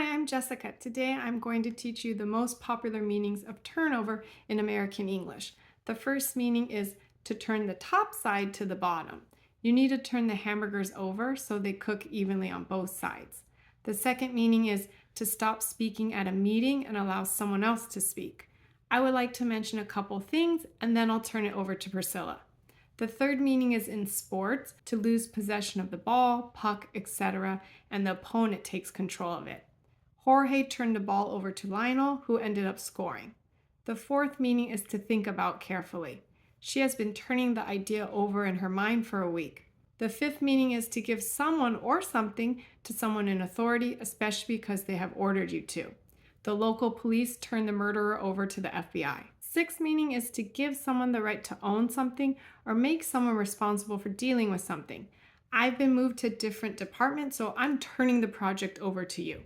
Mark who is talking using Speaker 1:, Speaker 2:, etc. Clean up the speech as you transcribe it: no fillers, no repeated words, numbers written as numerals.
Speaker 1: Hi, I'm Jessica. Today I'm going to teach you the most popular meanings of turnover in American English. The first meaning is to turn the top side to the bottom. You need to turn the hamburgers over so they cook evenly on both sides. The second meaning is to stop speaking at a meeting and allow someone else to speak. I would like to mention a couple things and then I'll turn it over to Priscilla. The third meaning is in sports, to lose possession of the ball, puck, etc., and the opponent takes control of it. Jorge turned the ball over to Lionel, who ended up scoring. The fourth meaning is to think about carefully. She has been turning the idea over in her mind for a week. The fifth meaning is to give someone or something to someone in authority, especially because they have ordered you to. The local police turned the murderer over to the FBI. Sixth meaning is to give someone the right to own something or make someone responsible for dealing with something. I've been moved to a different department, so I'm turning the project over to you.